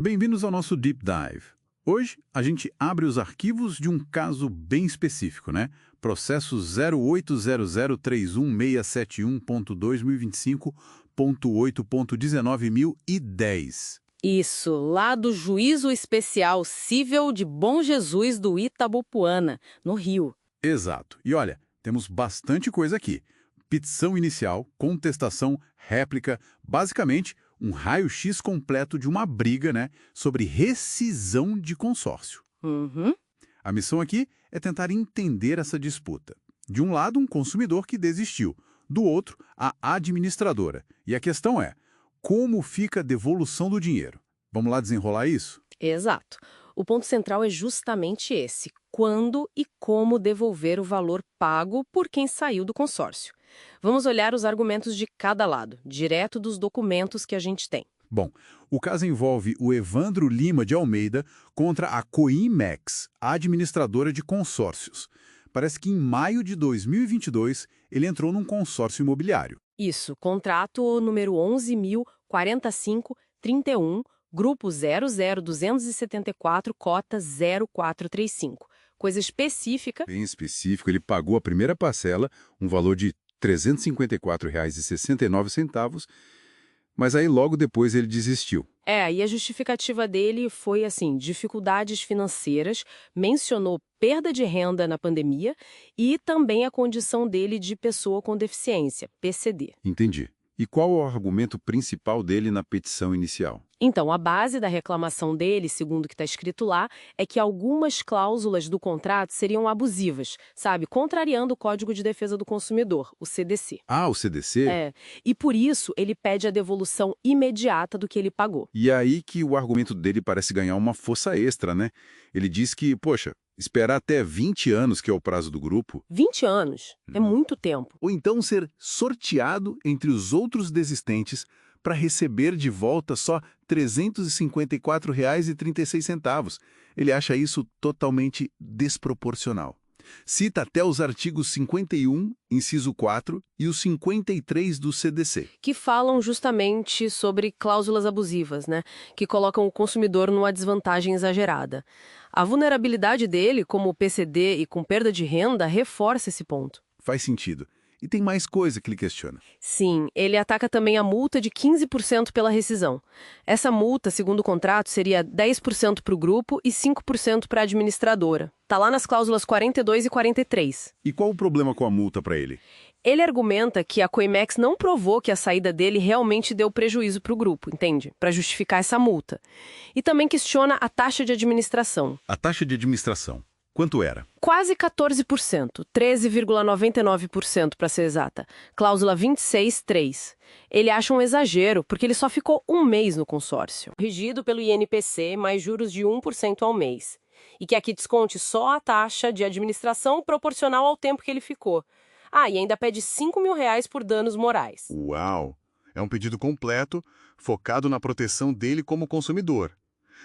Bem-vindos ao nosso Deep Dive. Hoje, a gente abre os arquivos de um caso bem específico, né? Processo 080031671.2025.8.19.010. Isso, lá do Juízo Especial Cível de Bom Jesus do Itabopuana, no Rio. Exato. E olha, temos bastante coisa aqui. Petição inicial, contestação, réplica, basicamente um raio-x completo de uma briga, né, sobre rescisão de consórcio. Uhum. A missão aqui é tentar entender essa disputa. De um lado, um consumidor que desistiu. Do outro, a administradora. E a questão é, como fica a devolução do dinheiro? Vamos lá desenrolar isso? Exato. O ponto central é justamente esse: quando e como devolver o valor pago por quem saiu do consórcio. Vamos olhar os argumentos de cada lado, direto dos documentos que a gente tem. Bom, o caso envolve o Evandro Lima de Almeida contra a Coimex, a administradora de consórcios. Parece que em maio de 2022 ele entrou num consórcio imobiliário. Isso, contrato número 11.045.31, grupo 00274, cota 0435. Coisa específica. Bem específico, ele pagou a primeira parcela, um valor de R$ 354,69, mas aí logo depois ele desistiu. E a justificativa dele foi assim, dificuldades financeiras, mencionou perda de renda na pandemia e também a condição dele de pessoa com deficiência, PCD. Entendi. E qual é o argumento principal dele na petição inicial? Então, a base da reclamação dele, segundo o que está escrito lá, é que algumas cláusulas do contrato seriam abusivas, sabe? Contrariando o Código de Defesa do Consumidor, o CDC. Ah, o CDC? E por isso ele pede a devolução imediata do que ele pagou. E é aí que o argumento dele parece ganhar uma força extra, né? Ele diz que, poxa, esperar até 20 anos, que é o prazo do grupo... 20 anos? É muito tempo. Ou então ser sorteado entre os outros desistentes para receber de volta só R$ 354,36. Ele acha isso totalmente desproporcional. Cita até os artigos 51, inciso 4, e o 53 do CDC. Que falam justamente sobre cláusulas abusivas, né? Que colocam o consumidor numa desvantagem exagerada. A vulnerabilidade dele, como PCD e com perda de renda, reforça esse ponto. Faz sentido. E tem mais coisa que ele questiona. Sim, ele ataca também a multa de 15% pela rescisão. Essa multa, segundo o contrato, seria 10% para o grupo e 5% para a administradora. Tá lá nas cláusulas 42 e 43. E qual o problema com a multa para ele? Ele argumenta que a Coimex não provou que a saída dele realmente deu prejuízo para o grupo, entende? Para justificar essa multa. E também questiona a taxa de administração. A taxa de administração. Quanto era? Quase 14%, 13,99% para ser exata. Cláusula 26.3. Ele acha um exagero, porque ele só ficou um mês no consórcio. Regido pelo INPC, mais juros de 1% ao mês. E que aqui desconte só a taxa de administração proporcional ao tempo que ele ficou. E ainda pede R$ 5.000 por danos morais. Uau! É um pedido completo, focado na proteção dele como consumidor.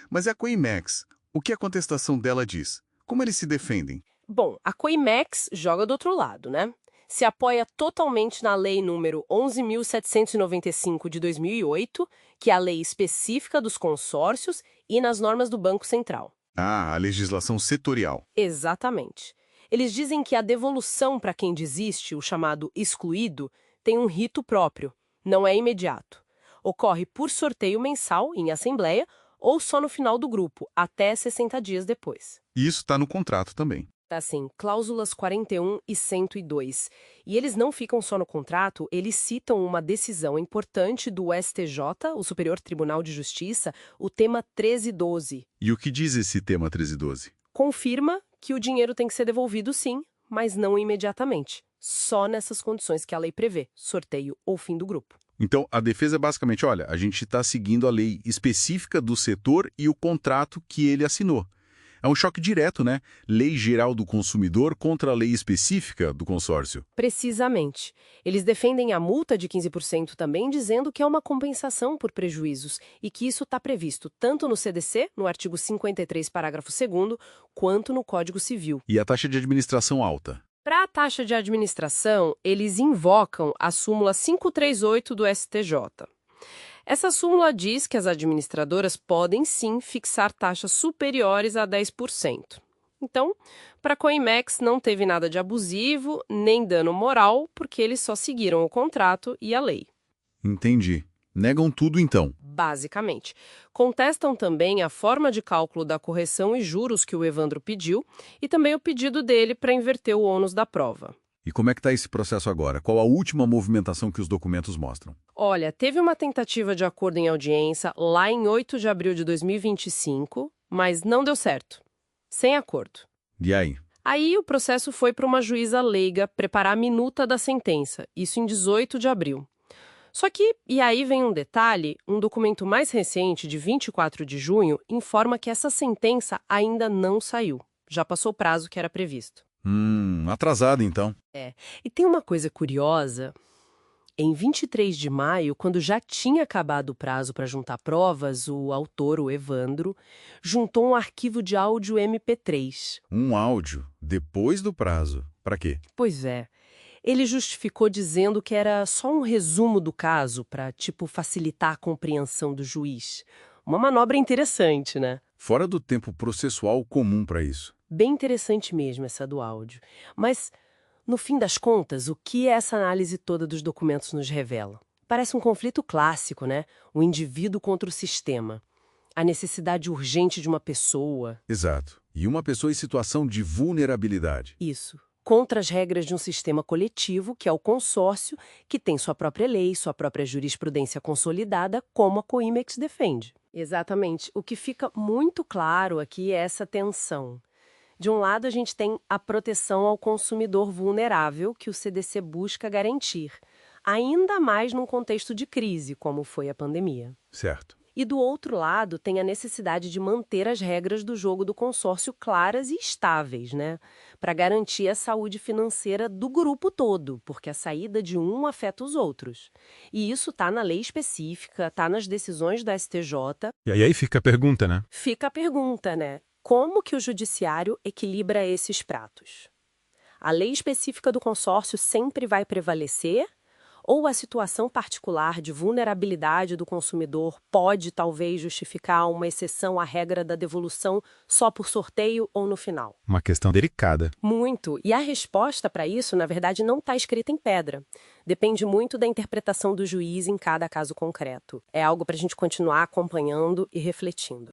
Mas e a Coimex? O que a contestação dela diz? Como eles se defendem? Bom, a Coimex joga do outro lado, né? Se apoia totalmente na Lei número 11.795 de 2008, que é a lei específica dos consórcios, e nas normas do Banco Central. A legislação setorial. Exatamente. Eles dizem que a devolução para quem desiste, o chamado excluído, tem um rito próprio, não é imediato. Ocorre por sorteio mensal, em assembleia, ou só no final do grupo, até 60 dias depois. E isso está no contrato também. Tá assim, cláusulas 41 e 102. E eles não ficam só no contrato, eles citam uma decisão importante do STJ, o Superior Tribunal de Justiça, o tema 1312. E o que diz esse tema 1312? Confirma que o dinheiro tem que ser devolvido sim, mas não imediatamente. Só nessas condições que a lei prevê, sorteio ou fim do grupo. Então, a defesa é basicamente, olha, a gente está seguindo a lei específica do setor e o contrato que ele assinou. É um choque direto, né? Lei geral do consumidor contra a lei específica do consórcio. Precisamente. Eles defendem a multa de 15% também, dizendo que é uma compensação por prejuízos e que isso está previsto tanto no CDC, no artigo 53, parágrafo 2º, quanto no Código Civil. E a taxa de administração alta? Para a taxa de administração, eles invocam a súmula 538 do STJ. Essa súmula diz que as administradoras podem sim fixar taxas superiores a 10%. Então, para a Coimex não teve nada de abusivo nem dano moral, porque eles só seguiram o contrato e a lei. Entendi. Negam tudo então. Basicamente. Contestam também a forma de cálculo da correção e juros que o Evandro pediu e também o pedido dele para inverter o ônus da prova. E como é que está esse processo agora? Qual a última movimentação que os documentos mostram? Olha, teve uma tentativa de acordo em audiência lá em 8 de abril de 2025, mas não deu certo. Sem acordo. E aí? Aí o processo foi para uma juíza leiga preparar a minuta da sentença, isso em 18 de abril. Só que, e aí vem um detalhe, um documento mais recente, de 24 de junho, informa que essa sentença ainda não saiu. Já passou o prazo que era previsto. Atrasado então. E tem uma coisa curiosa. Em 23 de maio, quando já tinha acabado o prazo para juntar provas, o autor, o Evandro, juntou um arquivo de áudio MP3. Um áudio, depois do prazo. Para quê? Pois é. Ele justificou dizendo que era só um resumo do caso para, facilitar a compreensão do juiz. Uma manobra interessante, né? Fora do tempo processual comum para isso. Bem interessante mesmo essa do áudio. Mas, no fim das contas, o que essa análise toda dos documentos nos revela? Parece um conflito clássico, né? O indivíduo contra o sistema. A necessidade urgente de uma pessoa. Exato. E uma pessoa em situação de vulnerabilidade. Isso. Contra as regras de um sistema coletivo, que é o consórcio, que tem sua própria lei, sua própria jurisprudência consolidada, como a Coimex defende. Exatamente. O que fica muito claro aqui é essa tensão. De um lado, a gente tem a proteção ao consumidor vulnerável que o CDC busca garantir, ainda mais num contexto de crise, como foi a pandemia. Certo. E do outro lado, tem a necessidade de manter as regras do jogo do consórcio claras e estáveis, né? Para garantir a saúde financeira do grupo todo, porque a saída de um afeta os outros. E isso está na lei específica, está nas decisões da STJ. E aí fica a pergunta, né? Fica a pergunta, né? Como que o judiciário equilibra esses pratos? A lei específica do consórcio sempre vai prevalecer? Ou a situação particular de vulnerabilidade do consumidor pode, talvez, justificar uma exceção à regra da devolução só por sorteio ou no final? Uma questão delicada. Muito. E a resposta para isso, na verdade, não está escrita em pedra. Depende muito da interpretação do juiz em cada caso concreto. É algo para a gente continuar acompanhando e refletindo.